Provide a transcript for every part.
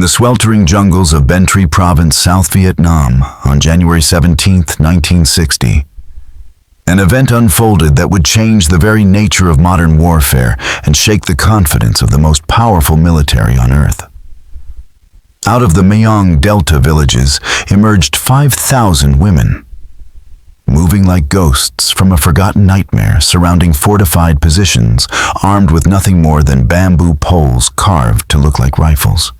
the sweltering jungles of Bến Tre Province, South Vietnam, on January 17, 1960. An event unfolded that would change the very nature of modern warfare and shake the confidence of the most powerful military on Earth. Out of the Myeong Delta villages emerged 5,000 women, moving like ghosts from a forgotten nightmare surrounding fortified positions, armed with nothing more than bamboo poles carved to look like rifles.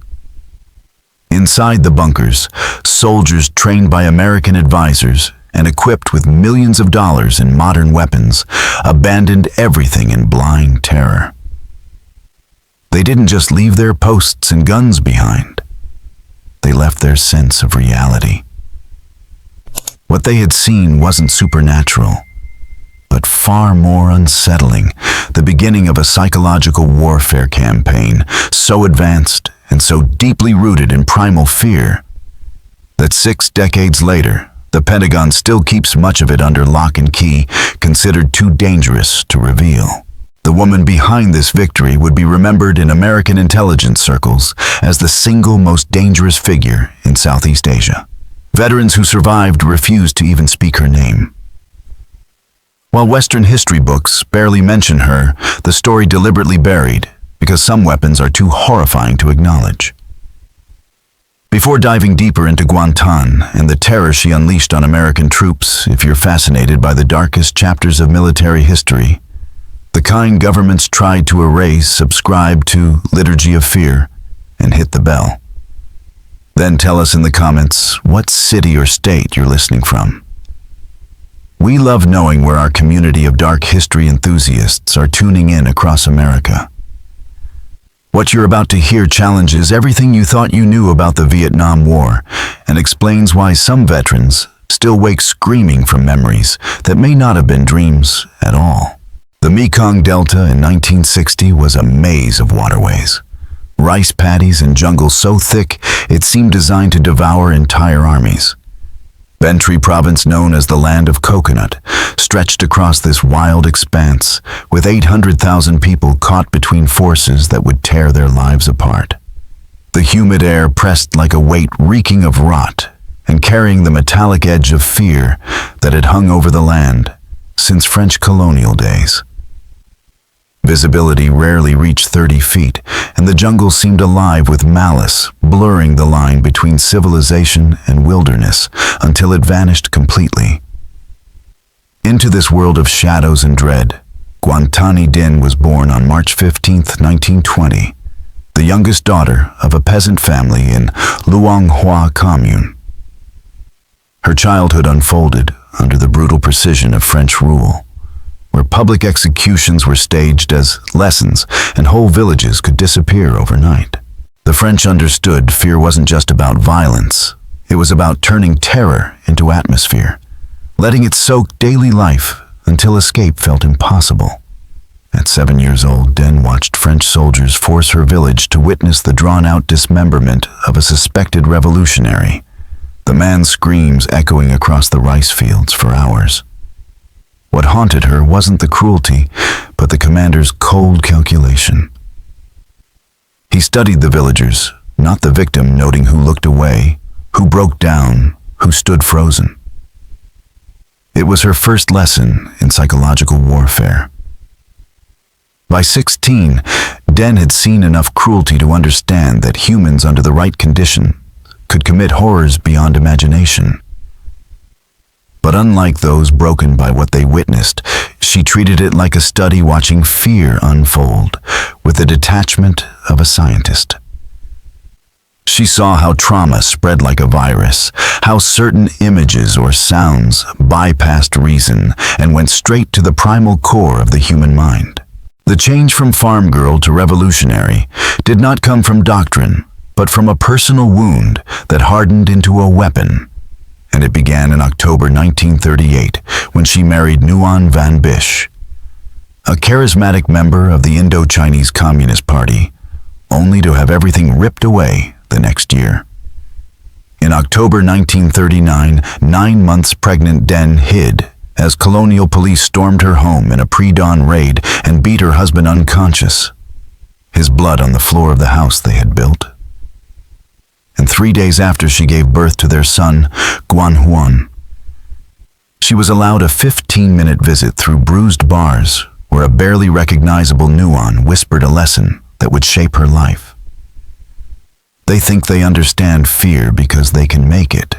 Inside the bunkers, soldiers trained by American advisors and equipped with millions of dollars in modern weapons abandoned everything in blind terror. They didn't just leave their posts and guns behind. They left their sense of reality. What they had seen wasn't supernatural, but far more unsettling, the beginning of a psychological warfare campaign so advanced and so deeply rooted in primal fear that 6 decades later, the Pentagon still keeps much of it under lock and key, considered too dangerous to reveal. The woman behind this victory would be remembered in American intelligence circles as the single most dangerous figure in Southeast Asia. Veterans who survived refused to even speak her name. While Western history books barely mention her, the story deliberately buried because some weapons are too horrifying to acknowledge. Before diving deeper into Nguyen Thi Dinh and the terror she unleashed on American troops, if you're fascinated by the darkest chapters of military history, the kind governments tried to erase, subscribe to Liturgy of Fear, and hit the bell. Then tell us in the comments what city or state you're listening from. We love knowing where our community of dark history enthusiasts are tuning in across America. What you're about to hear challenges everything you thought you knew about the Vietnam War and explains why some veterans still wake screaming from memories that may not have been dreams at all. The Mekong Delta in 1960 was a maze of waterways. Rice paddies and jungle so thick it seemed designed to devour entire armies. Bến Tre Province, known as the Land of Coconut, stretched across this wild expanse with 800,000 people caught between forces that would tear their lives apart. The humid air pressed like a weight reeking of rot and carrying the metallic edge of fear that had hung over the land since French colonial days. Visibility rarely reached 30 feet, and the jungle seemed alive with malice, blurring the line between civilization and wilderness until it vanished completely. Into this world of shadows and dread, Nguyen Thi Dinh was born on March 15, 1920, the youngest daughter of a peasant family in Luong Hoa Commune. Her childhood unfolded under the brutal precision of French rule, where public executions were staged as lessons and whole villages could disappear overnight. The French understood fear wasn't just about violence, it was about turning terror into atmosphere, letting it soak daily life until escape felt impossible. At 7 years old, Dinh watched French soldiers force her village to witness the drawn-out dismemberment of a suspected revolutionary, the man's screams echoing across the rice fields for hours. What haunted her wasn't the cruelty, but the commander's cold calculation. He studied the villagers, not the victim, noting who looked away, who broke down, who stood frozen. It was her first lesson in psychological warfare. By 16, Dinh had seen enough cruelty to understand that humans under the right condition could commit horrors beyond imagination. But unlike those broken by what they witnessed, she treated it like a study watching fear unfold, with the detachment of a scientist. She saw how trauma spread like a virus, how certain images or sounds bypassed reason and went straight to the primal core of the human mind. The change from farm girl to revolutionary did not come from doctrine, but from a personal wound that hardened into a weapon. And it began in October 1938 when she married Nguyen Van Bish, a charismatic member of the Indo-Chinese Communist Party, only to have everything ripped away the next year. In October 1939, 9 months pregnant Dinh hid as colonial police stormed her home in a pre-dawn raid and beat her husband unconscious, his blood on the floor of the house they had built. 3 days after she gave birth to their son, Nguyen. She was allowed a 15-minute visit through bruised bars where a barely recognizable Nguyen whispered a lesson that would shape her life. They think they understand fear because they can make it,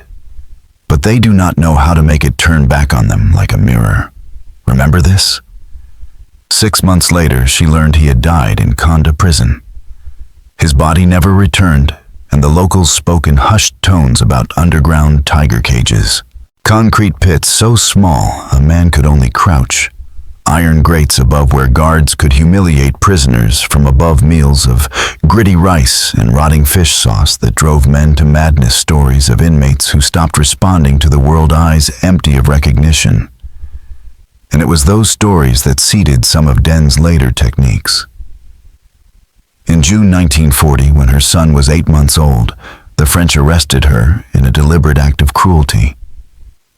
but they do not know how to make it turn back on them like a mirror. Remember this? 6 months later, she learned he had died in Conda prison. His body never returned, and the locals spoke in hushed tones about underground tiger cages. Concrete pits so small a man could only crouch. Iron grates above where guards could humiliate prisoners from above meals of gritty rice and rotting fish sauce that drove men to madness. Stories of inmates who stopped responding to the world, eyes empty of recognition. And it was those stories that seeded some of Dinh's later techniques. In June 1940, when her son was 8 months old, the French arrested her in a deliberate act of cruelty,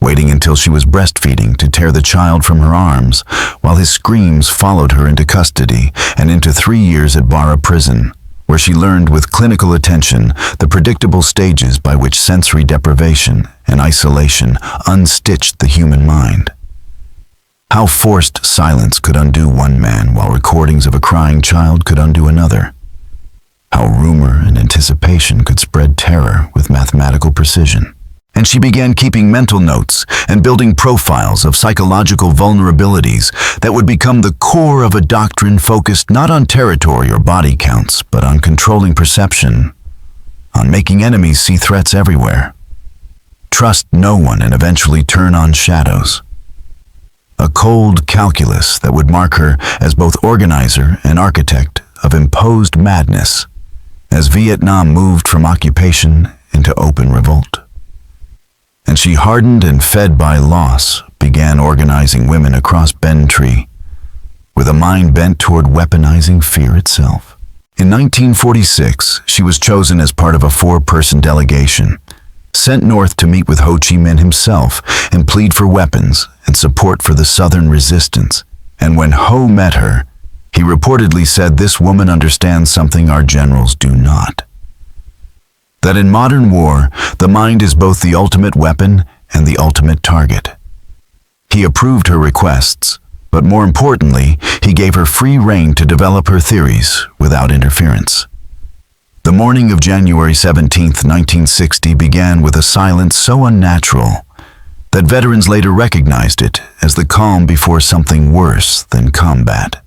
waiting until she was breastfeeding to tear the child from her arms, while his screams followed her into custody and into 3 years at Barra prison, where she learned with clinical attention the predictable stages by which sensory deprivation and isolation unstitched the human mind. How forced silence could undo one man while recordings of a crying child could undo another. How rumor and anticipation could spread terror with mathematical precision. And she began keeping mental notes and building profiles of psychological vulnerabilities that would become the core of a doctrine focused not on territory or body counts, but on controlling perception, on making enemies see threats everywhere, trust no one, and eventually turn on shadows. A cold calculus that would mark her as both organizer and architect of imposed madness as Vietnam moved from occupation into open revolt. And she, hardened and fed by loss, began organizing women across Bentry, with a mind bent toward weaponizing fear itself. In 1946, she was chosen as part of a 4-person delegation, sent north to meet with Ho Chi Minh himself and plead for weapons and support for the Southern resistance. And when Ho met her, he reportedly said, "This woman understands something our generals do not. That in modern war, the mind is both the ultimate weapon and the ultimate target." He approved her requests, but more importantly, he gave her free rein to develop her theories without interference. The morning of January 17, 1960 began with a silence so unnatural that veterans later recognized it as the calm before something worse than combat.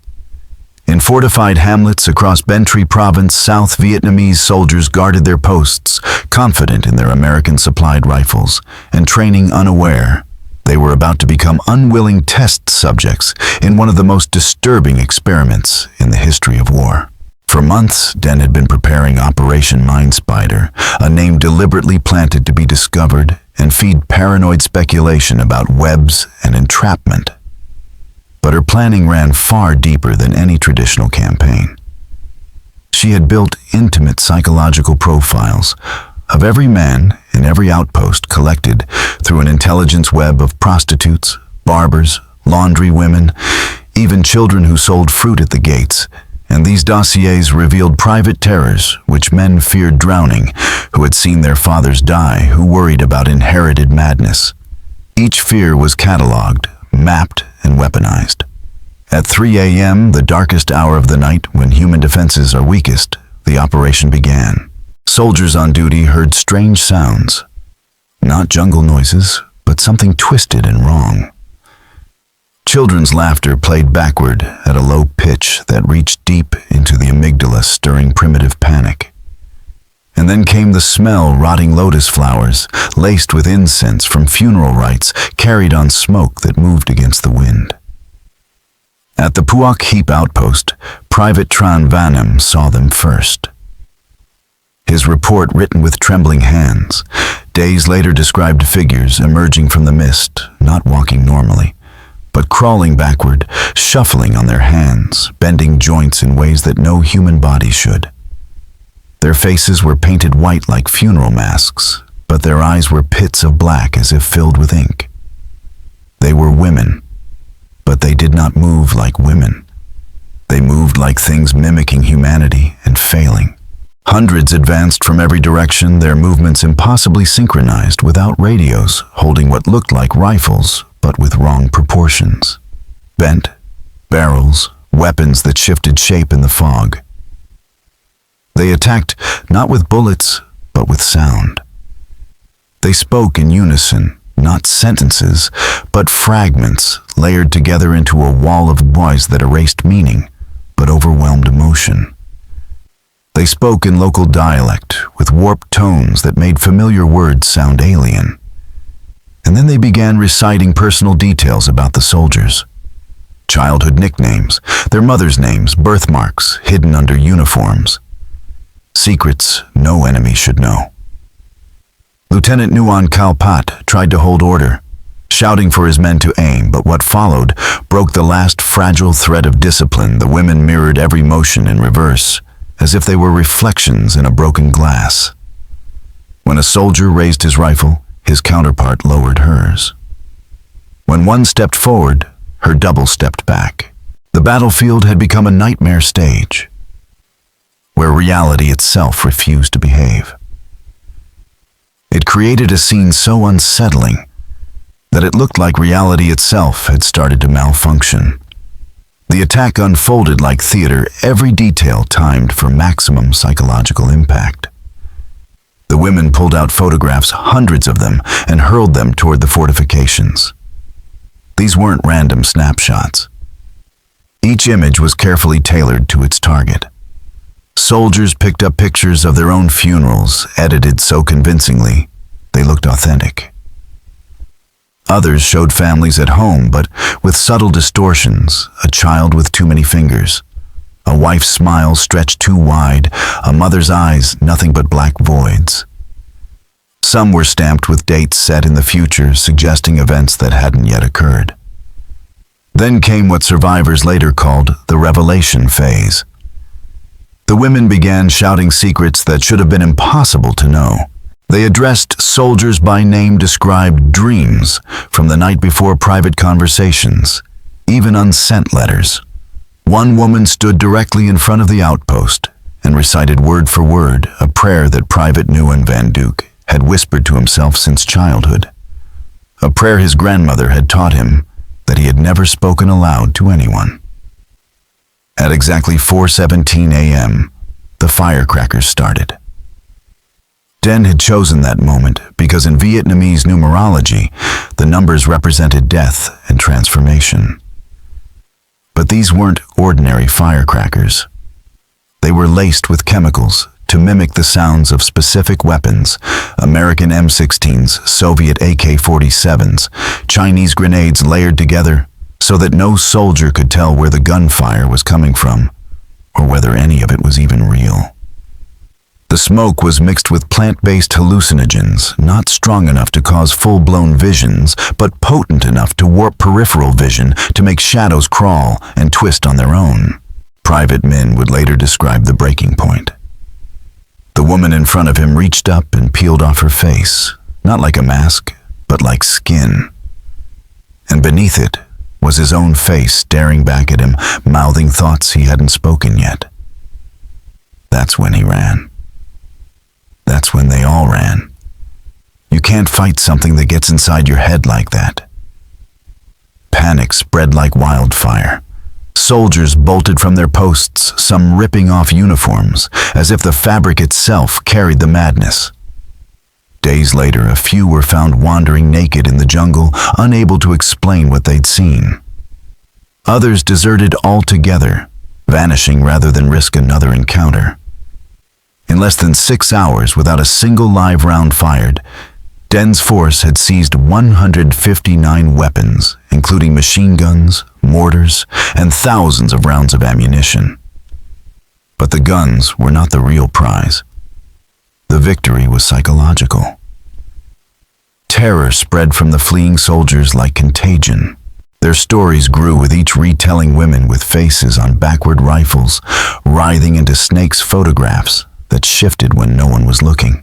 In fortified hamlets across Bentry province, South Vietnamese soldiers guarded their posts, confident in their American-supplied rifles, and training unaware they were about to become unwilling test subjects in one of the most disturbing experiments in the history of war. For months, Dinh had been preparing Operation Mind Spider, a name deliberately planted to be discovered and feed paranoid speculation about webs and entrapment. But her planning ran far deeper than any traditional campaign. She had built intimate psychological profiles of every man in every outpost, collected through an intelligence web of prostitutes, barbers, laundry women, even children who sold fruit at the gates. And these dossiers revealed private terrors which men feared drowning, who had seen their fathers die, who worried about inherited madness. Each fear was catalogued, mapped, and weaponized. At 3 a.m., the darkest hour of the night when human defenses are weakest, the operation began. Soldiers on duty heard strange sounds. Not jungle noises, but something twisted and wrong. Children's laughter played backward at a low pitch that reached deep into the amygdala, stirring primitive panic. And then came the smell, rotting lotus flowers, laced with incense from funeral rites, carried on smoke that moved against the wind. At the Puak Heap outpost, Private Tran Vanem saw them first. His report, written with trembling hands, days later described figures emerging from the mist, not walking normally, but crawling backward, shuffling on their hands, bending joints in ways that no human body should. Their faces were painted white like funeral masks, but their eyes were pits of black as if filled with ink. They were women, but they did not move like women. They moved like things mimicking humanity and failing. Hundreds advanced from every direction, their movements impossibly synchronized, without radios, holding what looked like rifles, but with wrong proportions. Bent barrels, weapons that shifted shape in the fog. They attacked not with bullets, but with sound. They spoke in unison, not sentences, but fragments layered together into a wall of noise that erased meaning, but overwhelmed emotion. They spoke in local dialect, with warped tones that made familiar words sound alien. And then they began reciting personal details about the soldiers. Childhood nicknames, their mothers' names, birthmarks hidden under uniforms. Secrets no enemy should know. Lieutenant Nguyen Thi Dinh tried to hold order, shouting for his men to aim, but what followed broke the last fragile thread of discipline. The women mirrored every motion in reverse, as if they were reflections in a broken glass. When a soldier raised his rifle, his counterpart lowered hers. When one stepped forward, her double stepped back. The battlefield had become a nightmare stage, where reality itself refused to behave. It created a scene so unsettling that it looked like reality itself had started to malfunction. The attack unfolded like theater, every detail timed for maximum psychological impact. The women pulled out photographs, hundreds of them, and hurled them toward the fortifications. These weren't random snapshots. Each image was carefully tailored to its target. Soldiers picked up pictures of their own funerals, edited so convincingly they looked authentic. Others showed families at home, but with subtle distortions: a child with too many fingers, a wife's smile stretched too wide, a mother's eyes nothing but black voids. Some were stamped with dates set in the future, suggesting events that hadn't yet occurred. Then came what survivors later called the revelation phase. The women began shouting secrets that should have been impossible to know. They addressed soldiers by name, described dreams from the night before, private conversations, even unsent letters. One woman stood directly in front of the outpost and recited word for word a prayer that Private Nguyen Van Duke had whispered to himself since childhood. A prayer his grandmother had taught him that he had never spoken aloud to anyone. At exactly 4:17 a.m., the firecrackers started. Dinh had chosen that moment because in Vietnamese numerology, the numbers represented death and transformation. But these weren't ordinary firecrackers. They were laced with chemicals to mimic the sounds of specific weapons: American M16s, Soviet AK-47s, Chinese grenades layered together so that no soldier could tell where the gunfire was coming from, or whether any of it was even real. The smoke was mixed with plant-based hallucinogens, not strong enough to cause full-blown visions, but potent enough to warp peripheral vision, to make shadows crawl and twist on their own. Private Min would later describe the breaking point. The woman in front of him reached up and peeled off her face, not like a mask, but like skin. And beneath it was his own face staring back at him, mouthing thoughts he hadn't spoken yet. That's when he ran. That's when they all ran. You can't fight something that gets inside your head like that. Panic spread like wildfire. Soldiers bolted from their posts, some ripping off uniforms, as if the fabric itself carried the madness. Days later, a few were found wandering naked in the jungle, unable to explain what they'd seen. Others deserted altogether, vanishing rather than risk another encounter. In less than 6 hours, without a single live round fired, Dinh's force had seized 159 weapons, including machine guns, mortars, and thousands of rounds of ammunition. But the guns were not the real prize. The victory was psychological. Terror spread from the fleeing soldiers like contagion. Their stories grew with each retelling, women with faces on backward rifles, writhing into snakes' photographs that shifted when no one was looking.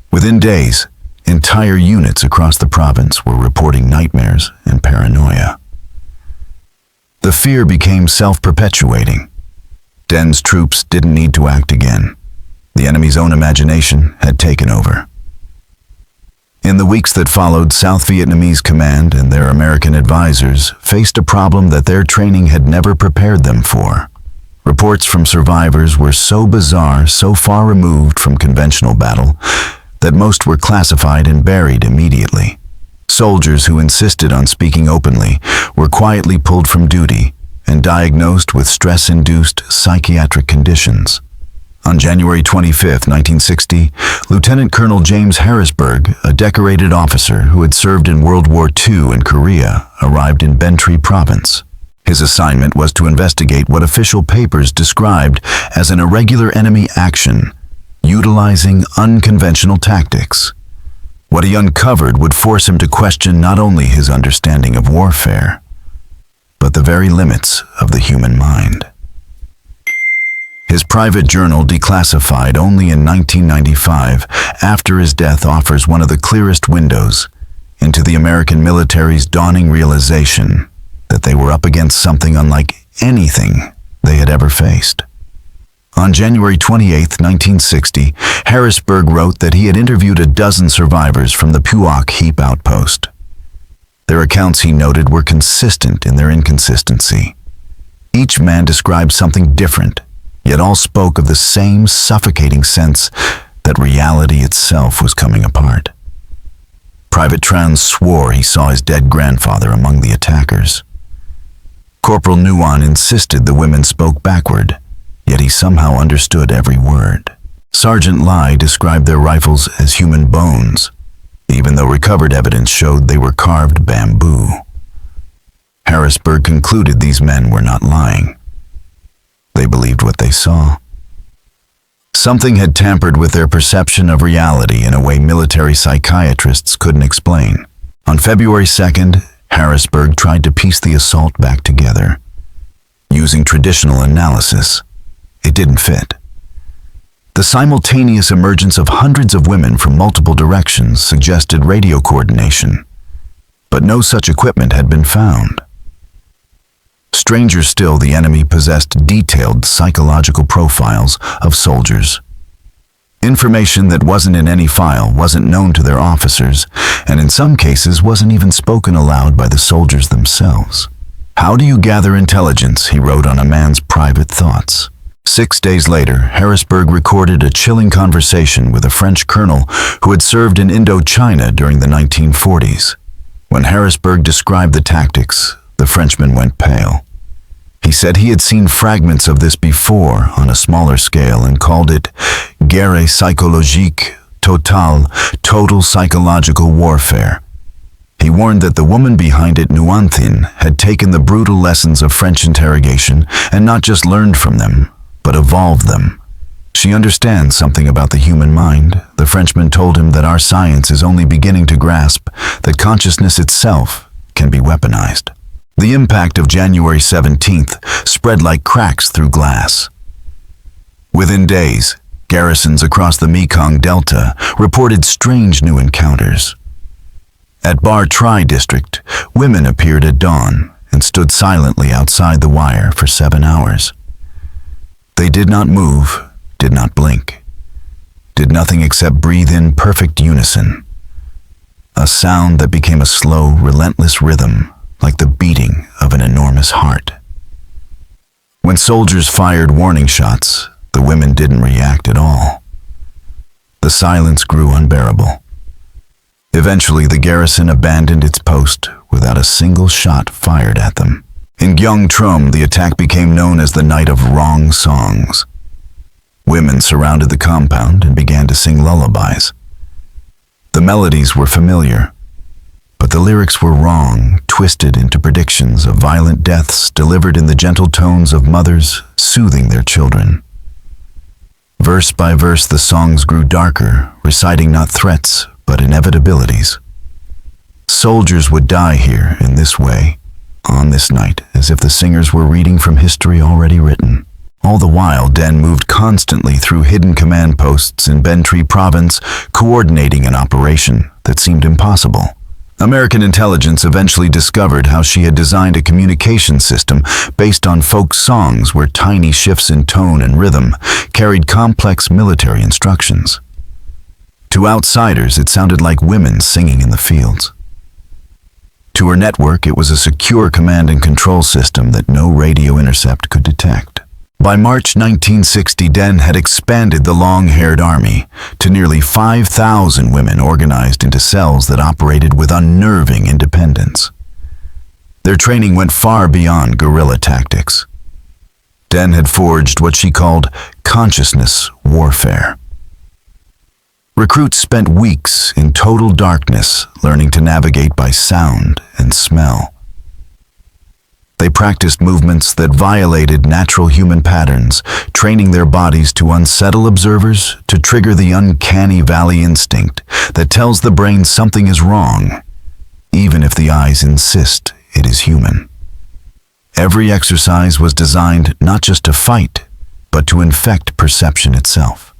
Within days, entire units across the province were reporting nightmares and paranoia. The fear became self-perpetuating. Dinh's troops didn't need to act again. The enemy's own imagination had taken over. In the weeks that followed, South Vietnamese command and their American advisors faced a problem that their training had never prepared them for. Reports from survivors were so bizarre, so far removed from conventional battle, that most were classified and buried immediately. Soldiers who insisted on speaking openly were quietly pulled from duty and diagnosed with stress-induced psychiatric conditions. On January 25, 1960, Lieutenant Colonel James Harrisburg, a decorated officer who had served in World War II in Korea, arrived in Binh Tri Province. His assignment was to investigate what official papers described as an irregular enemy action, utilizing unconventional tactics. What he uncovered would force him to question not only his understanding of warfare, but the very limits of the human mind. His private journal, declassified only in 1995, after his death, offers one of the clearest windows into the American military's dawning realization that they were up against something unlike anything they had ever faced. On January 28, 1960, Harrisburg wrote that he had interviewed a dozen survivors from the Puak Heap outpost. Their accounts, he noted, were consistent in their inconsistency. Each man described something different, yet all spoke of the same suffocating sense that reality itself was coming apart. Private Tran swore he saw his dead grandfather among the attackers. Corporal Nguyen insisted the women spoke backward, yet he somehow understood every word. Sergeant Lai described their rifles as human bones, even though recovered evidence showed they were carved bamboo. Harrisburg concluded these men were not lying. They believed what they saw. Something had tampered with their perception of reality in a way military psychiatrists couldn't explain. On February 2nd, Harrisburg tried to piece the assault back together. Using traditional analysis, it didn't fit. The simultaneous emergence of hundreds of women from multiple directions suggested radio coordination, but no such equipment had been found. Stranger still, the enemy possessed detailed psychological profiles of soldiers. Information that wasn't in any file wasn't known to their officers, and in some cases wasn't even spoken aloud by the soldiers themselves. "How do you gather intelligence?" he wrote on a man's private thoughts. 6 days later, Harrisburg recorded a chilling conversation with a French colonel who had served in Indochina during the 1940s. When Harrisburg described the tactics, the Frenchman went pale. He said he had seen fragments of this before on a smaller scale and called it guerre psychologique totale, total psychological warfare. He warned that the woman behind it, Nguyen Thi, had taken the brutal lessons of French interrogation and not just learned from them, but evolved them. "She understands something about the human mind." The Frenchman told him that our science is only beginning to grasp that consciousness itself can be weaponized. The impact of January 17th spread like cracks through glass. Within days, garrisons across the Mekong Delta reported strange new encounters. At Bar Tri district, women appeared at dawn and stood silently outside the wire for 7 hours. They did not move, did not blink, did nothing except breathe in perfect unison. A sound that became a slow, relentless rhythm, like the beating of an enormous heart. When soldiers fired warning shots, the women didn't react at all. The silence grew unbearable. Eventually, the garrison abandoned its post without a single shot fired at them. In Gyeong Trom, the attack became known as the Night of Wrong Songs. Women surrounded the compound and began to sing lullabies. The melodies were familiar, but the lyrics were wrong, twisted into predictions of violent deaths delivered in the gentle tones of mothers soothing their children. Verse by verse, the songs grew darker, reciting not threats, but inevitabilities. Soldiers would die here in this way, on this night, as if the singers were reading from history already written. All the while, Den moved constantly through hidden command posts in Binh Tri Province, coordinating an operation that seemed impossible. American intelligence eventually discovered how she had designed a communication system based on folk songs where tiny shifts in tone and rhythm carried complex military instructions. To outsiders, it sounded like women singing in the fields. To her network, it was a secure command and control system that no radio intercept could detect. By March 1960, Dinh had expanded the long-haired army to nearly 5,000 women organized into cells that operated with unnerving independence. Their training went far beyond guerrilla tactics. Dinh had forged what she called consciousness warfare. Recruits spent weeks in total darkness learning to navigate by sound and smell. They practiced movements that violated natural human patterns, training their bodies to unsettle observers, to trigger the uncanny valley instinct that tells the brain something is wrong, even if the eyes insist it is human. Every exercise was designed not just to fight, but to infect perception itself.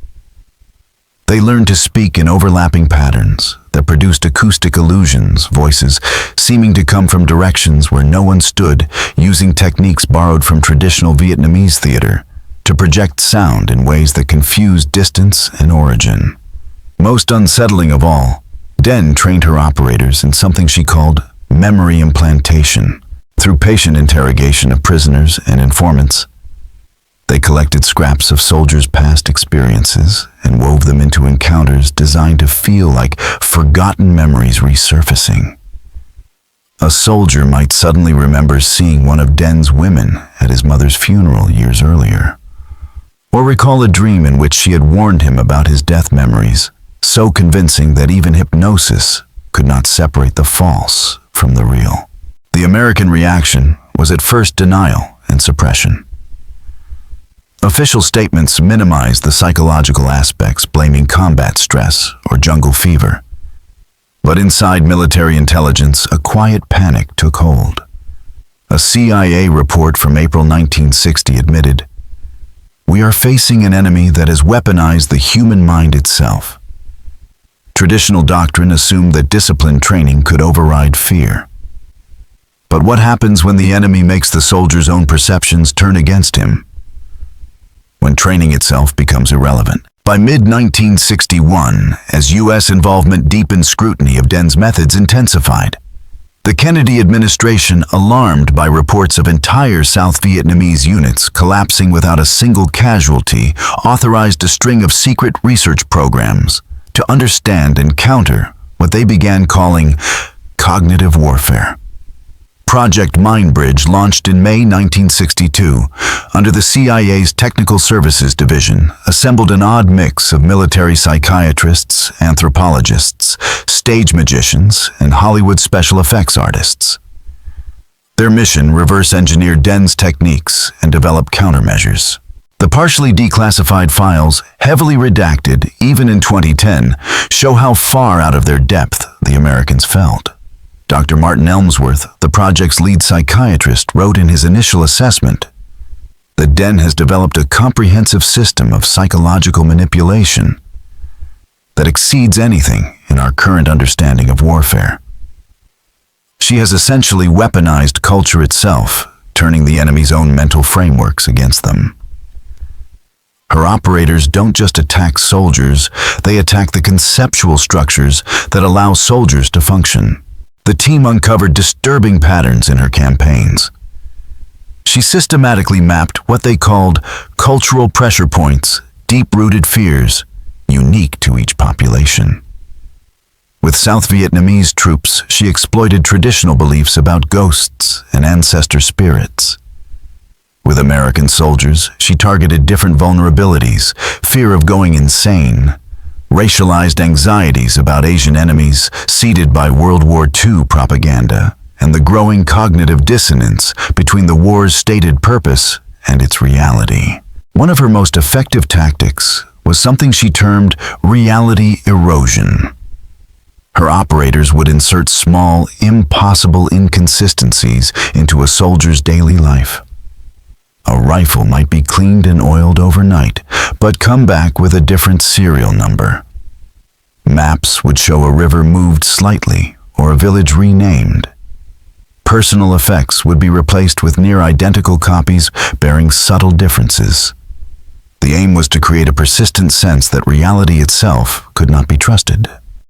They learned to speak in overlapping patterns that produced acoustic illusions, voices seeming to come from directions where no one stood, using techniques borrowed from traditional Vietnamese theater to project sound in ways that confused distance and origin. Most unsettling of all, Dinh trained her operators in something she called memory implantation. Through patient interrogation of prisoners and informants, they collected scraps of soldiers' past experiences and wove them into encounters designed to feel like forgotten memories resurfacing. A soldier might suddenly remember seeing one of Dinh's women at his mother's funeral years earlier, or recall a dream in which she had warned him about his death memories, so convincing that even hypnosis could not separate the false from the real. The American reaction was at first denial and suppression. Official statements minimized the psychological aspects, blaming combat stress or jungle fever. But inside military intelligence, a quiet panic took hold. A CIA report from April 1960 admitted, "We are facing an enemy that has weaponized the human mind itself." Traditional doctrine assumed that discipline training could override fear. But what happens when the enemy makes the soldier's own perceptions turn against him? When training itself becomes irrelevant. By mid-1961, as U.S. involvement deepened, scrutiny of Dinh's methods intensified. The Kennedy administration, alarmed by reports of entire South Vietnamese units collapsing without a single casualty, authorized a string of secret research programs to understand and counter what they began calling cognitive warfare. Project Mindbridge, launched in May 1962, under the CIA's Technical Services Division, assembled an odd mix of military psychiatrists, anthropologists, stage magicians, and Hollywood special effects artists. Their mission: reverse-engineer Dinh's techniques and develop countermeasures. The partially declassified files, heavily redacted even in 2010, show how far out of their depth the Americans felt. Dr. Martin Elmsworth, the project's lead psychiatrist, wrote in his initial assessment that Dinh has developed a comprehensive system of psychological manipulation that exceeds anything in our current understanding of warfare. She has essentially weaponized culture itself, turning the enemy's own mental frameworks against them. Her operators don't just attack soldiers, they attack the conceptual structures that allow soldiers to function. The team uncovered disturbing patterns in her campaigns. She systematically mapped what they called cultural pressure points, deep-rooted fears, unique to each population. With South Vietnamese troops, she exploited traditional beliefs about ghosts and ancestor spirits. With American soldiers, she targeted different vulnerabilities: fear of going insane, racialized anxieties about Asian enemies seeded by World War II propaganda, and the growing cognitive dissonance between the war's stated purpose and its reality. One of her most effective tactics was something she termed reality erosion. Her operators would insert small, impossible inconsistencies into a soldier's daily life. A rifle might be cleaned and oiled overnight, but come back with a different serial number. Maps would show a river moved slightly, or a village renamed. Personal effects would be replaced with near-identical copies bearing subtle differences. The aim was to create a persistent sense that reality itself could not be trusted.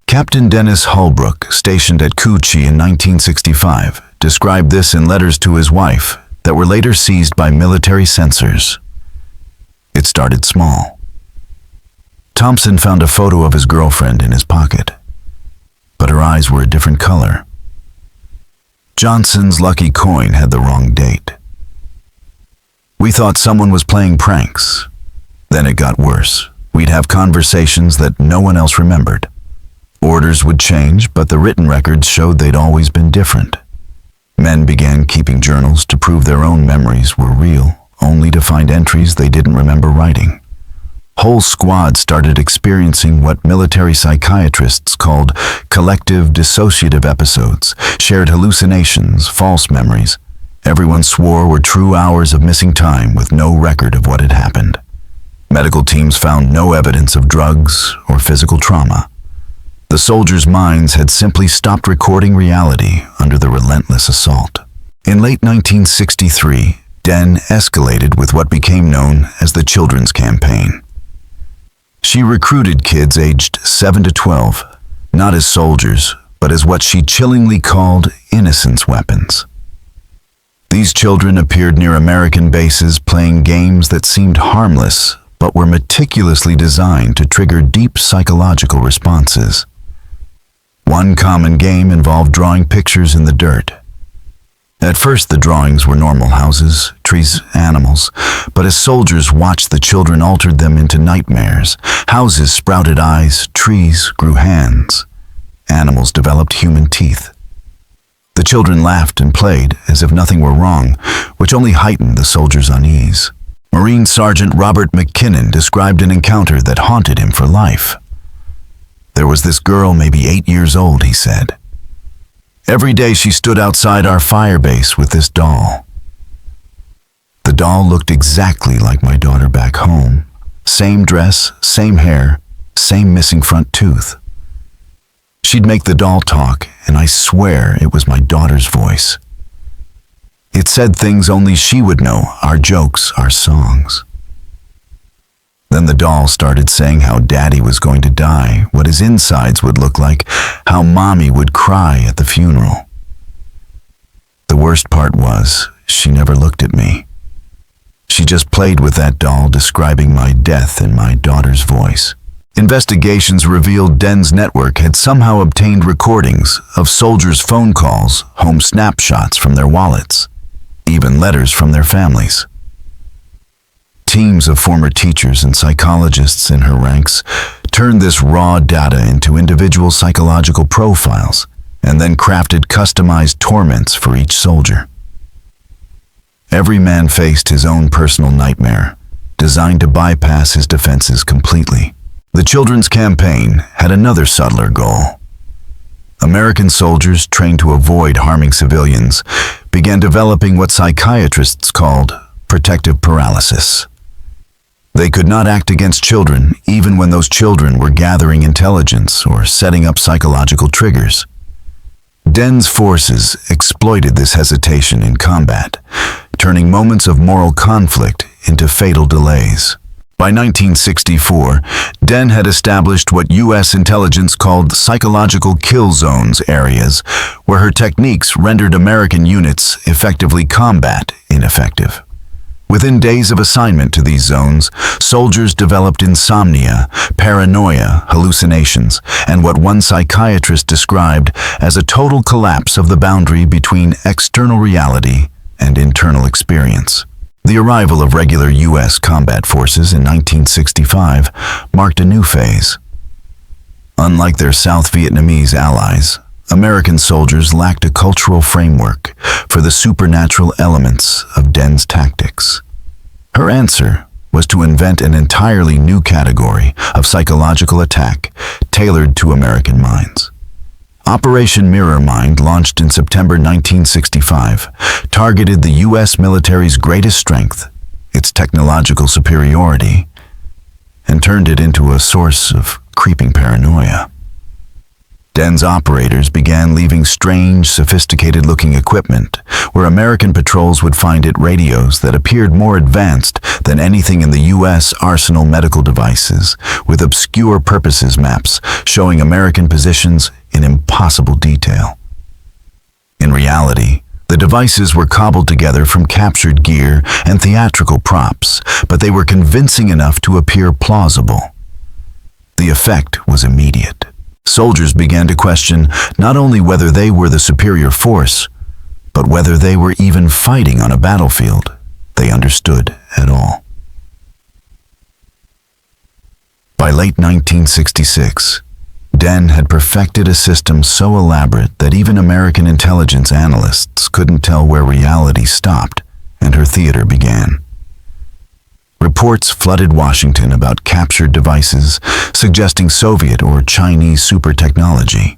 Captain Dennis Holbrook, stationed at Cu Chi in 1965, described this in letters to his wife that were later seized by military censors. It started small. Thompson found a photo of his girlfriend in his pocket, but her eyes were a different color. Johnson's lucky coin had the wrong date. We thought someone was playing pranks. Then it got worse. We'd have conversations that no one else remembered. Orders would change, but the written records showed they'd always been different. Men began keeping journals to prove their own memories were real, only to find entries they didn't remember writing. Whole squads started experiencing what military psychiatrists called collective dissociative episodes, shared hallucinations, false memories. Everyone swore were true hours of missing time with no record of what had happened. Medical teams found no evidence of drugs or physical trauma. The soldiers' minds had simply stopped recording reality under the relentless assault. In late 1963, Den escalated with what became known as the Children's Campaign. She recruited kids aged 7 to 12, not as soldiers, but as what she chillingly called innocence weapons. These children appeared near American bases playing games that seemed harmless, but were meticulously designed to trigger deep psychological responses. One common game involved drawing pictures in the dirt. At first, the drawings were normal houses, trees, animals, but as soldiers watched, the children altered them into nightmares. Houses sprouted eyes, trees grew hands, animals developed human teeth. The children laughed and played as if nothing were wrong, which only heightened the soldiers' unease. Marine Sergeant Robert McKinnon described an encounter that haunted him for life. There was this girl, maybe 8 years old, he said. Every day she stood outside our fire base with this doll. The doll looked exactly like my daughter back home. Same dress, same hair, same missing front tooth. She'd make the doll talk, and I swear it was my daughter's voice. It said things only she would know, our jokes, our songs. Then the doll started saying how Daddy was going to die, what his insides would look like, how Mommy would cry at the funeral. The worst part was, she never looked at me. She just played with that doll, describing my death in my daughter's voice. Investigations revealed Den's network had somehow obtained recordings of soldiers' phone calls, home snapshots from their wallets, even letters from their families. Teams of former teachers and psychologists in her ranks turned this raw data into individual psychological profiles and then crafted customized torments for each soldier. Every man faced his own personal nightmare, designed to bypass his defenses completely. The Children's Campaign had another subtler goal. American soldiers trained to avoid harming civilians began developing what psychiatrists called protective paralysis. They could not act against children even when those children were gathering intelligence or setting up psychological triggers. Den's forces exploited this hesitation in combat, turning moments of moral conflict into fatal delays. By 1964, Den had established what U.S. intelligence called psychological kill zones areas, where her techniques rendered American units effectively combat ineffective. Within days of assignment to these zones, soldiers developed insomnia, paranoia, hallucinations, and what one psychiatrist described as a total collapse of the boundary between external reality and internal experience. The arrival of regular U.S. combat forces in 1965 marked a new phase. Unlike their South Vietnamese allies, American soldiers lacked a cultural framework for the supernatural elements of Den's tactics. Her answer was to invent an entirely new category of psychological attack tailored to American minds. Operation Mirror Mind, launched in September 1965, targeted the U.S. military's greatest strength, its technological superiority, and turned it into a source of creeping paranoia. Den's operators began leaving strange, sophisticated-looking equipment, where American patrols would find it radios that appeared more advanced than anything in the U.S. arsenal medical devices, with obscure purposes maps showing American positions in impossible detail. In reality, the devices were cobbled together from captured gear and theatrical props, but they were convincing enough to appear plausible. The effect was immediate. Soldiers began to question not only whether they were the superior force, but whether they were even fighting on a battlefield they understood at all. By late 1966, Den had perfected a system so elaborate that even American intelligence analysts couldn't tell where reality stopped and her theater began. Reports flooded Washington about captured devices suggesting Soviet or Chinese super technology.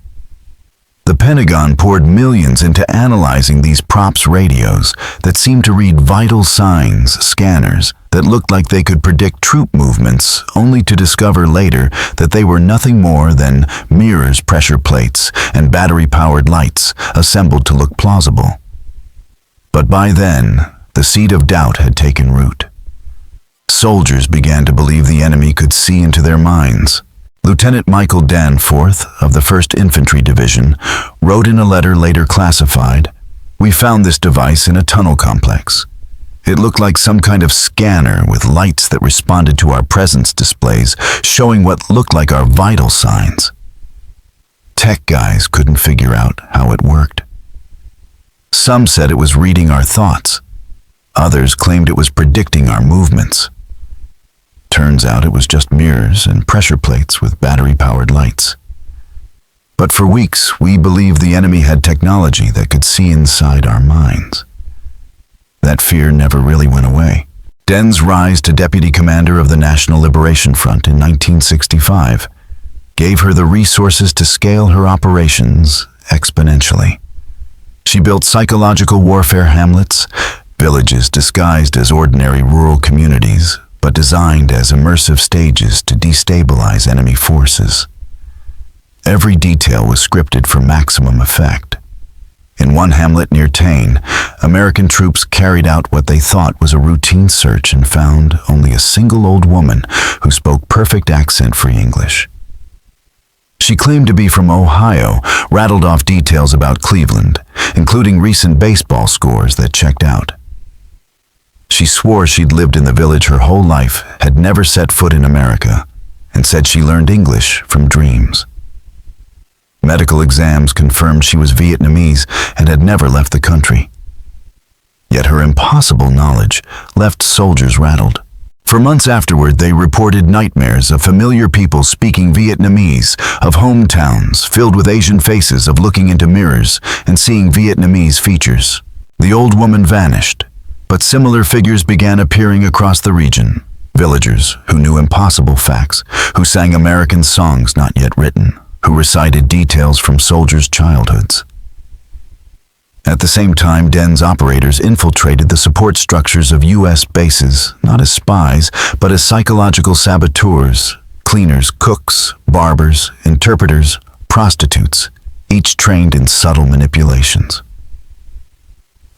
The Pentagon poured millions into analyzing these props radios that seemed to read vital signs, scanners that looked like they could predict troop movements, only to discover later that they were nothing more than mirrors, pressure plates, and battery-powered lights assembled to look plausible. But by then, the seed of doubt had taken root. Soldiers began to believe the enemy could see into their minds. Lieutenant Michael Danforth of the 1st Infantry Division wrote in a letter later classified, "We found this device in a tunnel complex. It looked like some kind of scanner with lights that responded to our presence displays, showing what looked like our vital signs. Tech guys couldn't figure out how it worked. Some said it was reading our thoughts. Others claimed it was predicting our movements. Turns out it was just mirrors and pressure plates with battery-powered lights. But for weeks, we believed the enemy had technology that could see inside our minds." That fear never really went away. Den's rise to deputy commander of the National Liberation Front in 1965 gave her the resources to scale her operations exponentially. She built psychological warfare hamlets, villages disguised as ordinary rural communities, but designed as immersive stages to destabilize enemy forces. Every detail was scripted for maximum effect. In one hamlet near Tain, American troops carried out what they thought was a routine search and found only a single old woman who spoke perfect accent-free English. She claimed to be from Ohio, rattled off details about Cleveland, including recent baseball scores that checked out. She swore she'd lived in the village her whole life, had never set foot in America, and said she learned English from dreams. Medical exams confirmed she was Vietnamese and had never left the country. Yet her impossible knowledge left soldiers rattled. For months afterward, they reported nightmares of familiar people speaking Vietnamese, of hometowns filled with Asian faces, of looking into mirrors and seeing Vietnamese features. The old woman vanished, but similar figures began appearing across the region. Villagers who knew impossible facts, who sang American songs not yet written, who recited details from soldiers' childhoods. At the same time, Den's operators infiltrated the support structures of U.S. bases, not as spies, but as psychological saboteurs, cleaners, cooks, barbers, interpreters, prostitutes, each trained in subtle manipulations.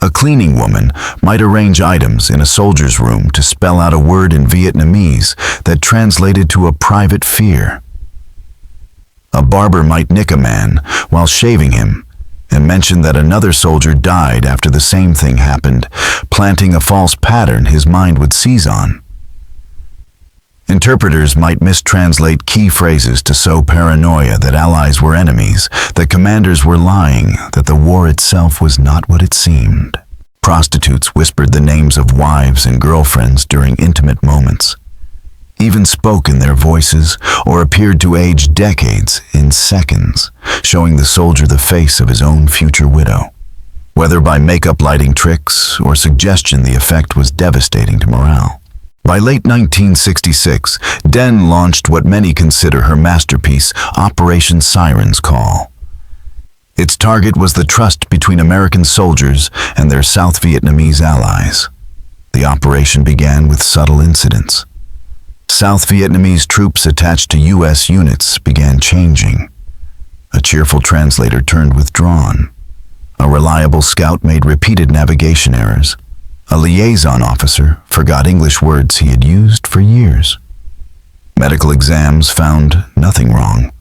A cleaning woman might arrange items in a soldier's room to spell out a word in Vietnamese that translated to a private fear. A barber might nick a man while shaving him and mention that another soldier died after the same thing happened, planting a false pattern his mind would seize on. Interpreters might mistranslate key phrases to sow paranoia that allies were enemies, that commanders were lying, that the war itself was not what it seemed. Prostitutes whispered the names of wives and girlfriends during intimate moments, even spoke in their voices or appeared to age decades in seconds, showing the soldier the face of his own future widow. Whether by makeup lighting tricks or suggestion, the effect was devastating to morale. By late 1966, Den launched what many consider her masterpiece, Operation Siren's Call. Its target was the trust between American soldiers and their South Vietnamese allies. The operation began with subtle incidents. South Vietnamese troops attached to U.S. units began changing. A cheerful translator turned withdrawn. A reliable scout made repeated navigation errors. A liaison officer forgot English words he had used for years. Medical exams found nothing wrong.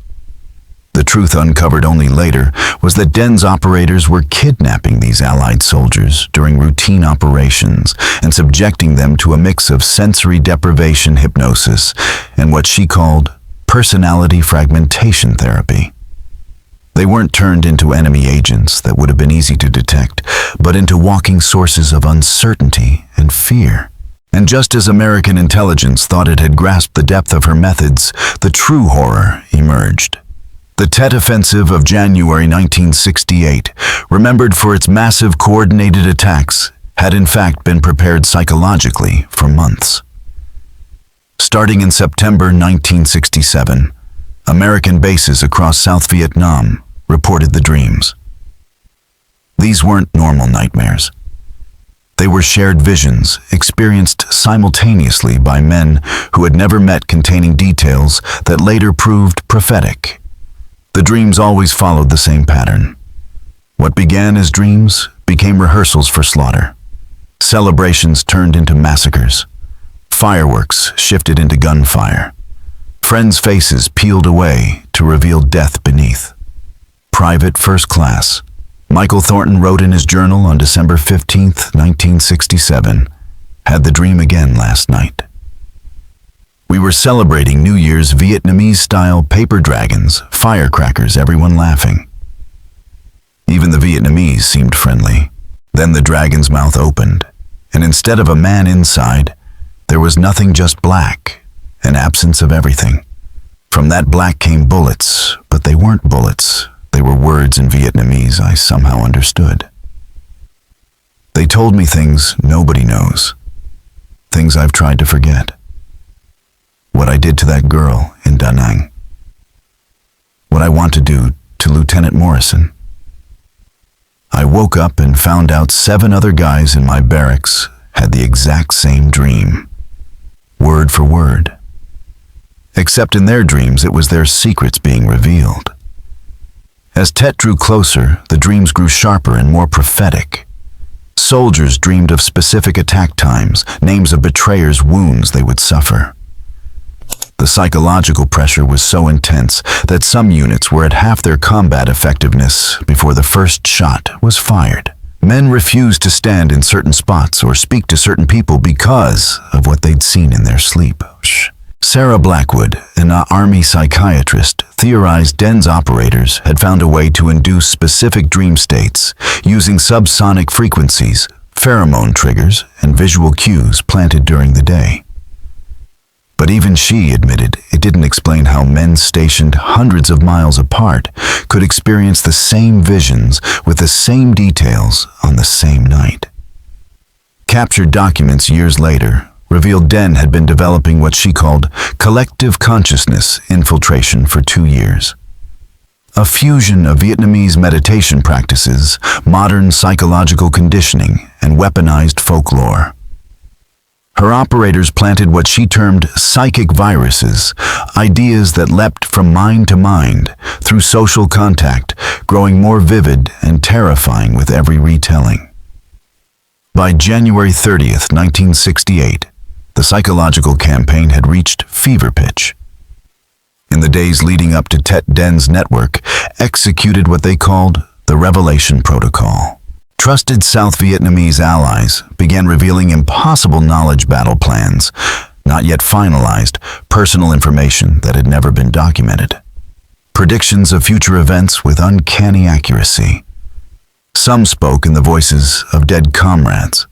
The truth uncovered only later was that Dinh's operators were kidnapping these Allied soldiers during routine operations and subjecting them to a mix of sensory deprivation hypnosis and what she called personality fragmentation therapy. They weren't turned into enemy agents that would have been easy to detect, but into walking sources of uncertainty and fear. And just as American intelligence thought it had grasped the depth of her methods, the true horror emerged. The Tet Offensive of January 1968, remembered for its massive coordinated attacks, had in fact been prepared psychologically for months. Starting in September 1967, American bases across South Vietnam reported the dreams. These weren't normal nightmares. They were shared visions experienced simultaneously by men who had never met, containing details that later proved prophetic. The dreams always followed the same pattern. What began as dreams became rehearsals for slaughter. Celebrations turned into massacres. Fireworks shifted into gunfire. Friends' faces peeled away to reveal death beneath. Private First Class. Michael Thornton wrote in his journal on December 15, 1967, "Had the dream again last night." We were celebrating New Year's Vietnamese-style paper dragons, firecrackers, everyone laughing. Even the Vietnamese seemed friendly. Then the dragon's mouth opened, and instead of a man inside, there was nothing, just black, an absence of everything. From that black came bullets, but they weren't bullets. They were words in Vietnamese I somehow understood. They told me things nobody knows, things I've tried to forget. What I did to that girl in Da Nang. What I want to do to Lieutenant Morrison. I woke up and found out 7 other guys in my barracks had the exact same dream, word for word. Except in their dreams, it was their secrets being revealed. As Tet drew closer, the dreams grew sharper and more prophetic. Soldiers dreamed of specific attack times, names of betrayers, wounds they would suffer. The psychological pressure was so intense that some units were at half their combat effectiveness before the first shot was fired. Men refused to stand in certain spots or speak to certain people because of what they'd seen in their sleep. Sarah Blackwood, an Army psychiatrist, theorized Dinh's operators had found a way to induce specific dream states using subsonic frequencies, pheromone triggers, and visual cues planted during the day. But even she admitted it didn't explain how men stationed hundreds of miles apart could experience the same visions with the same details on the same night. Captured documents years later revealed Dinh had been developing what she called collective consciousness infiltration for 2 years. A fusion of Vietnamese meditation practices, modern psychological conditioning, and weaponized folklore. Her operators planted what she termed psychic viruses, ideas that leapt from mind to mind through social contact, growing more vivid and terrifying with every retelling. By January 30th, 1968, the psychological campaign had reached fever pitch. In the days leading up to Tet Dinh's network executed what they called the Revelation Protocol. Trusted South Vietnamese allies began revealing impossible knowledge battle plans, not yet finalized, personal information that had never been documented. Predictions of future events with uncanny accuracy. Some spoke in the voices of dead comrades.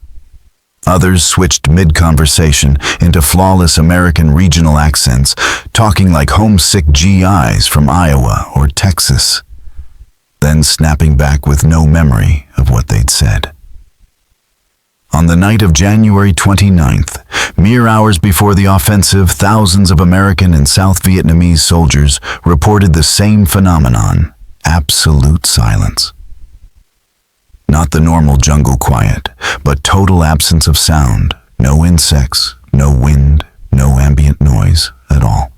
Others switched mid-conversation into flawless American regional accents, talking like homesick GIs from Iowa or Texas, then snapping back with no memory of what they'd said. On the night of January 29th, mere hours before the offensive, thousands of American and South Vietnamese soldiers reported the same phenomenon: absolute silence. Not the normal jungle quiet, but total absence of sound, no insects, no wind, no ambient noise at all.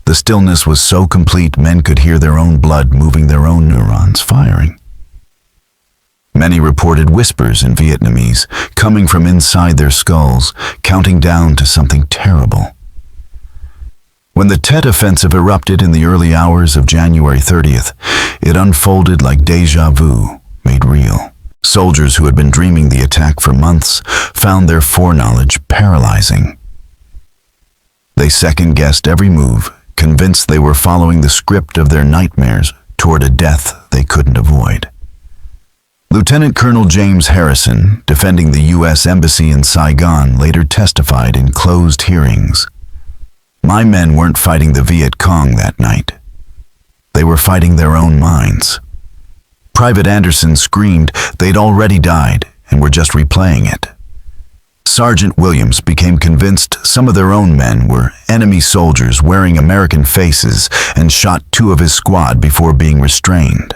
The stillness was so complete men could hear their own blood moving, their own neurons firing. Many reported whispers in Vietnamese, coming from inside their skulls, counting down to something terrible. When the Tet Offensive erupted in the early hours of January 30th, it unfolded like déjà vu, made real. Soldiers who had been dreaming the attack for months found their foreknowledge paralyzing. They second-guessed every move, convinced they were following the script of their nightmares toward a death they couldn't avoid. Lieutenant Colonel James Harrison, defending the U.S. Embassy in Saigon, later testified in closed hearings. "My men weren't fighting the Viet Cong that night. They were fighting their own minds." Private Anderson screamed they'd already died and were just replaying it. Sergeant Williams became convinced some of their own men were enemy soldiers wearing American faces and shot 2 of his squad before being restrained.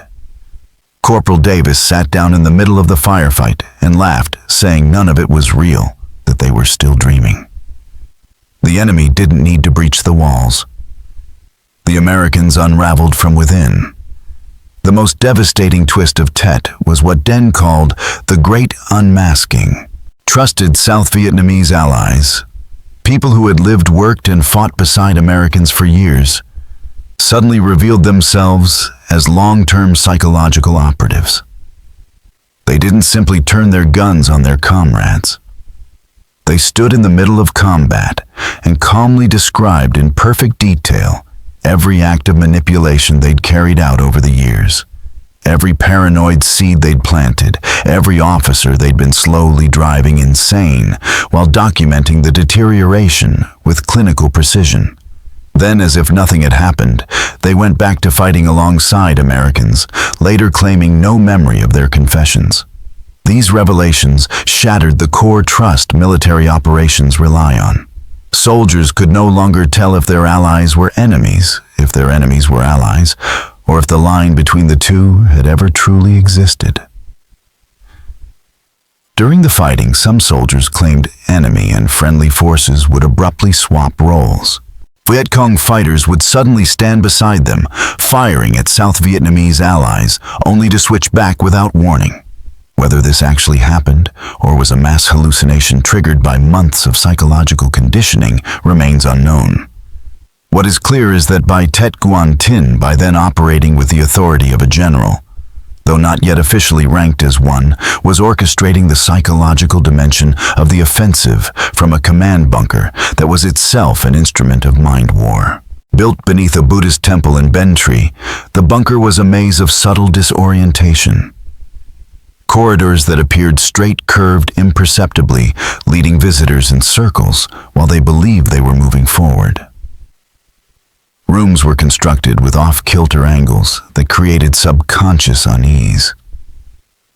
Corporal Davis sat down in the middle of the firefight and laughed, saying none of it was real, that they were still dreaming. The enemy didn't need to breach the walls. The Americans unraveled from within. The most devastating twist of Tet was what Dinh called the Great Unmasking. Trusted South Vietnamese allies, people who had lived, worked, and fought beside Americans for years, suddenly revealed themselves as long-term psychological operatives. They didn't simply turn their guns on their comrades. They stood in the middle of combat and calmly described in perfect detail every act of manipulation they'd carried out over the years, every paranoid seed they'd planted, every officer they'd been slowly driving insane while documenting the deterioration with clinical precision. Then, as if nothing had happened, they went back to fighting alongside Americans, later claiming no memory of their confessions. These revelations shattered the core trust military operations rely on. Soldiers could no longer tell if their allies were enemies, if their enemies were allies, or if the line between the two had ever truly existed. During the fighting, some soldiers claimed enemy and friendly forces would abruptly swap roles. Viet Cong fighters would suddenly stand beside them, firing at South Vietnamese allies, only to switch back without warning. Whether this actually happened, or was a mass hallucination triggered by months of psychological conditioning, remains unknown. What is clear is that by Tet Nguyen Thi, by then operating with the authority of a general, though not yet officially ranked as one, was orchestrating the psychological dimension of the offensive from a command bunker that was itself an instrument of mind war. Built beneath a Buddhist temple in Bến Tre, the bunker was a maze of subtle disorientation. Corridors that appeared straight, curved imperceptibly, leading visitors in circles while they believed they were moving forward. Rooms were constructed with off-kilter angles that created subconscious unease.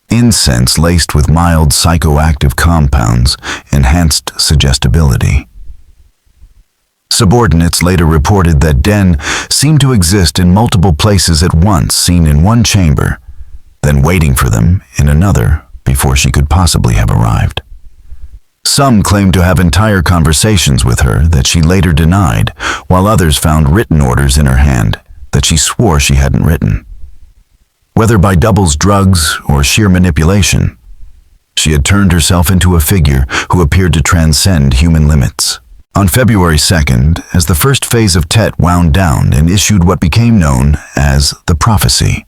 Incense laced with mild psychoactive compounds enhanced suggestibility. Subordinates later reported that Dinh seemed to exist in multiple places at once, seen in one chamber, then waiting for them in another before she could possibly have arrived. Some claimed to have entire conversations with her that she later denied, while others found written orders in her hand that she swore she hadn't written. Whether by doubles drugs or sheer manipulation, she had turned herself into a figure who appeared to transcend human limits. On February 2nd, as the first phase of Tet wound down and issued what became known as the Prophecy,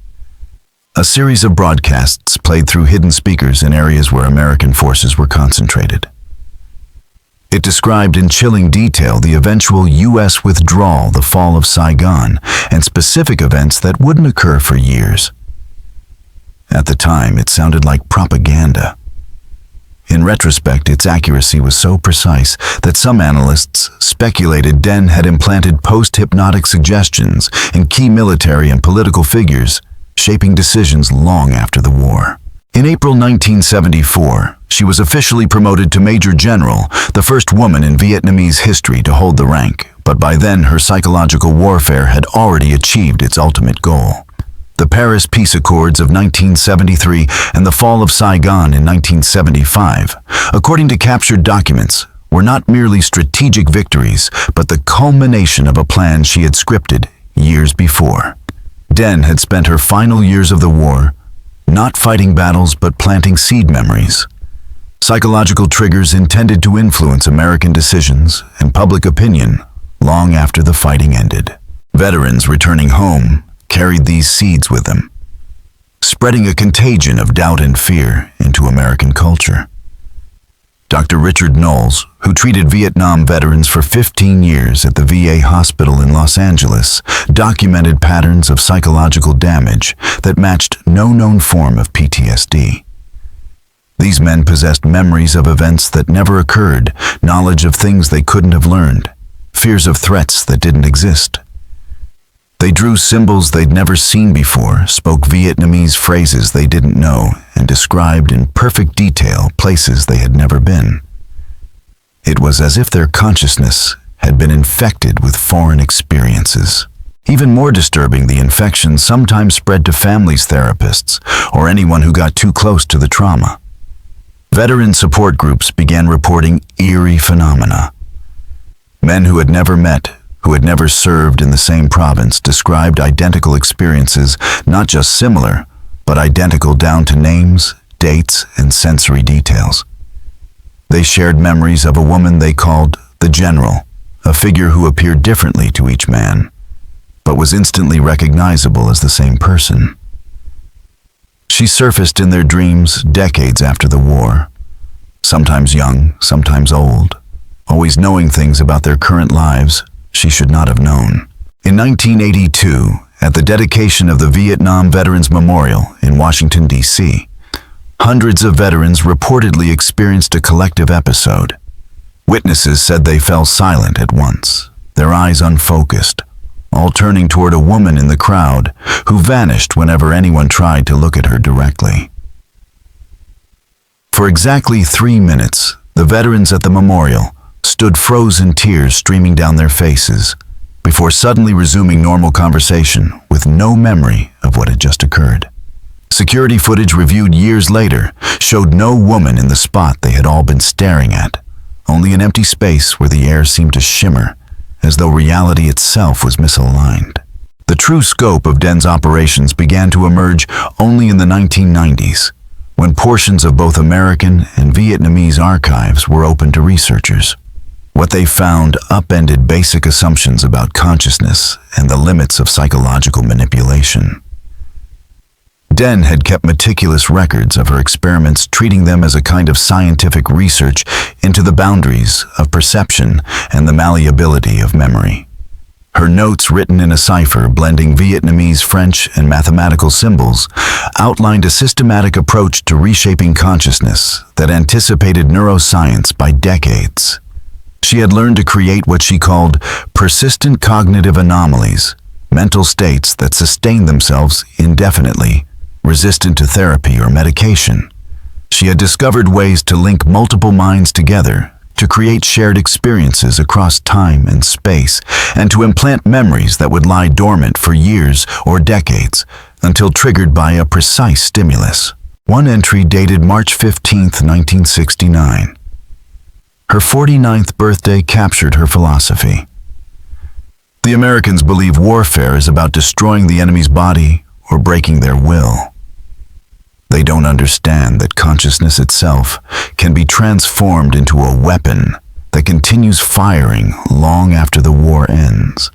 a series of broadcasts played through hidden speakers in areas where American forces were concentrated. It described in chilling detail the eventual U.S. withdrawal, the fall of Saigon, and specific events that wouldn't occur for years. At the time, it sounded like propaganda. In retrospect, its accuracy was so precise that some analysts speculated Dinh had implanted post-hypnotic suggestions in key military and political figures, shaping decisions long after the war. In April 1974, she was officially promoted to Major General, the first woman in Vietnamese history to hold the rank, but by then her psychological warfare had already achieved its ultimate goal. The Paris Peace Accords of 1973 and the fall of Saigon in 1975, according to captured documents, were not merely strategic victories, but the culmination of a plan she had scripted years before. Den had spent her final years of the war not fighting battles but planting seed memories, psychological triggers intended to influence American decisions and public opinion long after the fighting ended. Veterans returning home carried these seeds with them, spreading a contagion of doubt and fear into American culture. Dr. Richard Knowles, who treated Vietnam veterans for 15 years at the VA hospital in Los Angeles, documented patterns of psychological damage that matched no known form of PTSD. These men possessed memories of events that never occurred, knowledge of things they couldn't have learned, fears of threats that didn't exist. They drew symbols they'd never seen before, spoke Vietnamese phrases they didn't know, and described in perfect detail places they had never been. It was as if their consciousness had been infected with foreign experiences. Even more disturbing, the infection sometimes spread to families, therapists, or anyone who got too close to the trauma. Veteran support groups began reporting eerie phenomena. Men who had never met, who had never served in the same province, described identical experiences, not just similar, but identical down to names, dates, and sensory details. They shared memories of a woman they called the General, a figure who appeared differently to each man, but was instantly recognizable as the same person. She surfaced in their dreams decades after the war, sometimes young, sometimes old, always knowing things about their current lives she should not have known. In 1982, at the dedication of the Vietnam Veterans Memorial in Washington, D.C., hundreds of veterans reportedly experienced a collective episode. Witnesses said they fell silent at once, their eyes unfocused, all turning toward a woman in the crowd who vanished whenever anyone tried to look at her directly. For exactly 3 minutes, the veterans at the memorial stood frozen, tears streaming down their faces, before suddenly resuming normal conversation with no memory of what had just occurred. Security footage reviewed years later showed no woman in the spot they had all been staring at, only an empty space where the air seemed to shimmer, as though reality itself was misaligned. The true scope of Den's operations began to emerge only in the 1990s, when portions of both American and Vietnamese archives were open to researchers. What they found upended basic assumptions about consciousness and the limits of psychological manipulation. Den had kept meticulous records of her experiments, treating them as a kind of scientific research into the boundaries of perception and the malleability of memory. Her notes, written in a cipher blending Vietnamese, French, and mathematical symbols, outlined a systematic approach to reshaping consciousness that anticipated neuroscience by decades. She had learned to create what she called persistent cognitive anomalies, mental states that sustain themselves indefinitely, resistant to therapy or medication. She had discovered ways to link multiple minds together, to create shared experiences across time and space, and to implant memories that would lie dormant for years or decades until triggered by a precise stimulus. One entry dated March 15, 1969. Her 49th birthday captured her philosophy. The Americans believe warfare is about destroying the enemy's body or breaking their will. They don't understand that consciousness itself can be transformed into a weapon that continues firing long after the war ends.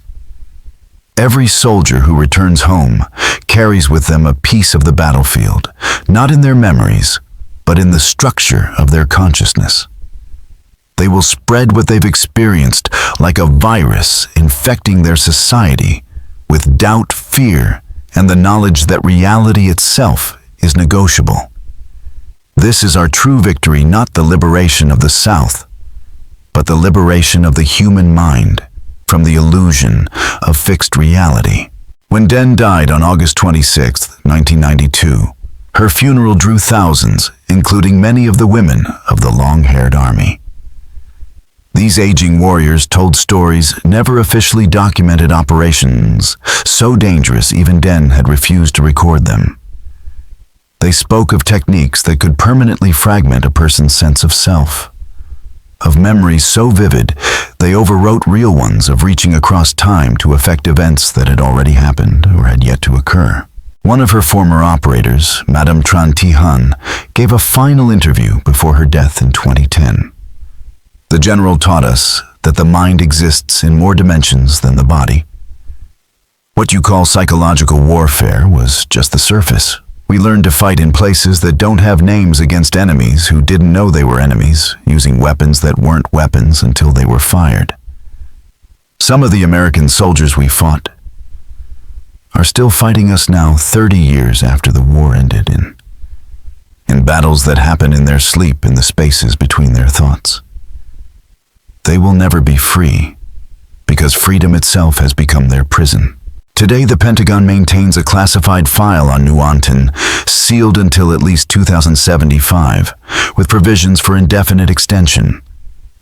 Every soldier who returns home carries with them a piece of the battlefield, not in their memories, but in the structure of their consciousness. They will spread what they've experienced like a virus, infecting their society with doubt, fear, and the knowledge that reality itself is negotiable. This is our true victory, not the liberation of the South, but the liberation of the human mind from the illusion of fixed reality. When Den died on August 26, 1992, her funeral drew thousands, including many of the women of the long-haired army. These aging warriors told stories, never officially documented operations, so dangerous even Den had refused to record them. They spoke of techniques that could permanently fragment a person's sense of self, of memories so vivid they overwrote real ones of reaching across time to affect events that had already happened or had yet to occur. One of her former operators, Madame Tran Thi Han, gave a final interview before her death in 2010. The general taught us that the mind exists in more dimensions than the body. What you call psychological warfare was just the surface. We learned to fight in places that don't have names against enemies who didn't know they were enemies, using weapons that weren't weapons until they were fired. Some of the American soldiers we fought are still fighting us now 30 years after the war ended in battles that happen in their sleep in the spaces between their thoughts. They will never be free because freedom itself has become their prison. Today, the Pentagon maintains a classified file on Nguyen Thi, sealed until at least 2075, with provisions for indefinite extension.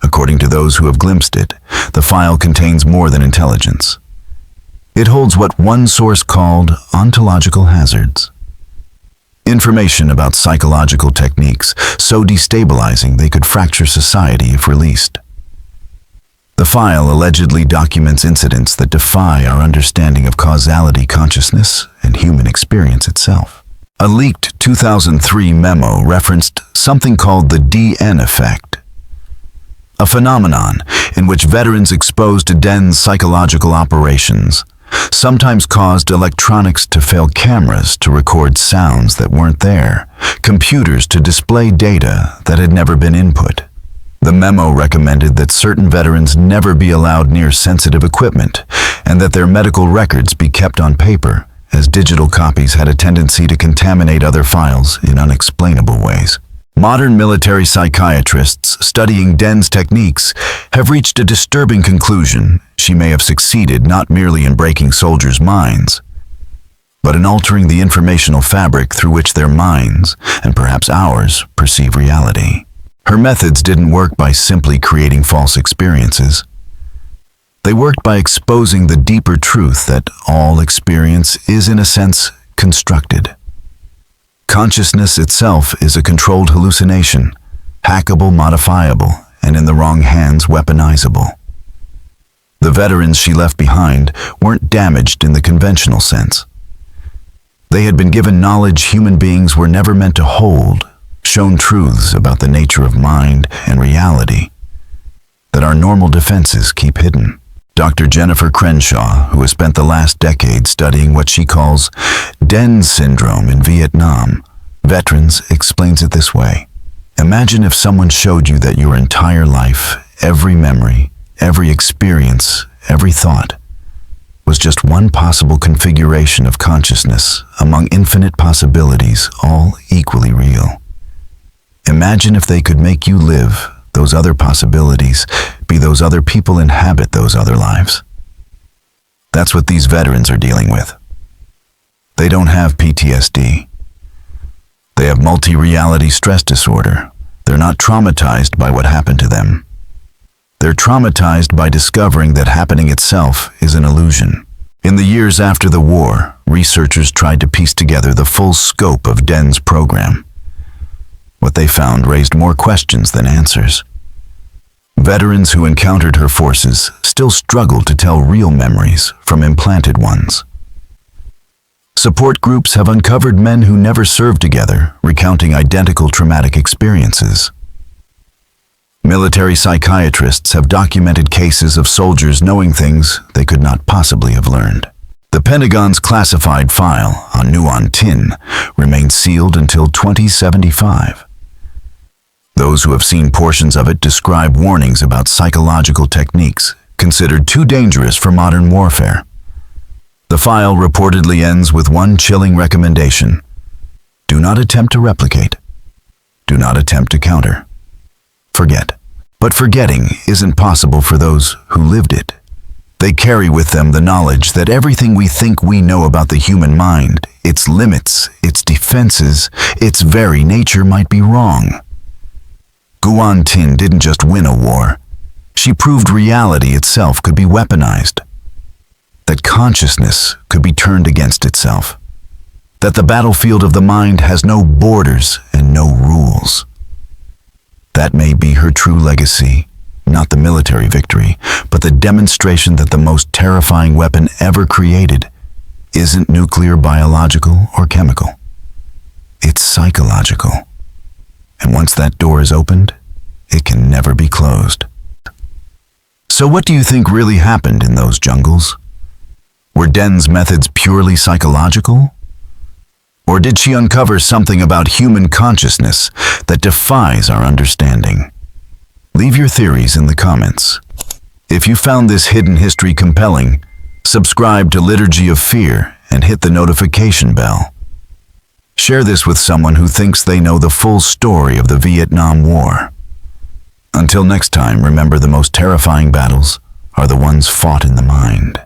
According to those who have glimpsed it, the file contains more than intelligence. It holds what one source called ontological hazards. Information about psychological techniques so destabilizing they could fracture society if released. The file allegedly documents incidents that defy our understanding of causality, consciousness, and human experience itself. A leaked 2003 memo referenced something called the DN effect, a phenomenon in which veterans exposed to Den's psychological operations sometimes caused electronics to fail, cameras to record sounds that weren't there, computers to display data that had never been input. The memo recommended that certain veterans never be allowed near sensitive equipment and that their medical records be kept on paper, as digital copies had a tendency to contaminate other files in unexplainable ways. Modern military psychiatrists studying Den's techniques have reached a disturbing conclusion. She may have succeeded not merely in breaking soldiers' minds, but in altering the informational fabric through which their minds, and perhaps ours, perceive reality. Her methods didn't work by simply creating false experiences. They worked by exposing the deeper truth that all experience is, in a sense, constructed. Consciousness itself is a controlled hallucination, hackable, modifiable, and in the wrong hands, weaponizable. The veterans she left behind weren't damaged in the conventional sense. They had been given knowledge human beings were never meant to hold, shown truths about the nature of mind and reality that our normal defenses keep hidden. Dr. Jennifer Crenshaw, who has spent the last decade studying what she calls Den syndrome in Vietnam veterans, explains it this way. Imagine if someone showed you that your entire life, every memory, every experience, every thought, was just one possible configuration of consciousness among infinite possibilities, all equally real. Imagine if they could make you live those other possibilities, be those other people, inhabit those other lives. That's what these veterans are dealing with. They don't have PTSD. They have multi-reality stress disorder. They're not traumatized by what happened to them. They're traumatized by discovering that happening itself is an illusion. In the years after the war, researchers tried to piece together the full scope of Den's program. What they found raised more questions than answers. Veterans who encountered her forces still struggled to tell real memories from implanted ones. Support groups have uncovered men who never served together, recounting identical traumatic experiences. Military psychiatrists have documented cases of soldiers knowing things they could not possibly have learned. The Pentagon's classified file on Nguyen Thi remains sealed until 2075. Those who have seen portions of it describe warnings about psychological techniques considered too dangerous for modern warfare. The file reportedly ends with one chilling recommendation: do not attempt to replicate. Do not attempt to counter. Forget. But forgetting isn't possible for those who lived it. They carry with them the knowledge that everything we think we know about the human mind, its limits, its defenses, its very nature might be wrong. Nguyen Thi didn't just win a war. She proved reality itself could be weaponized. That consciousness could be turned against itself. That the battlefield of the mind has no borders and no rules. That may be her true legacy, not the military victory, but the demonstration that the most terrifying weapon ever created isn't nuclear, biological, or chemical. It's psychological. And once that door is opened, it can never be closed. So what do you think really happened in those jungles? Were Den's methods purely psychological? Or did she uncover something about human consciousness that defies our understanding? Leave your theories in the comments. If you found this hidden history compelling, subscribe to Liturgy of Fear and hit the notification bell. Share this with someone who thinks they know the full story of the Vietnam War. Until next time, remember the most terrifying battles are the ones fought in the mind.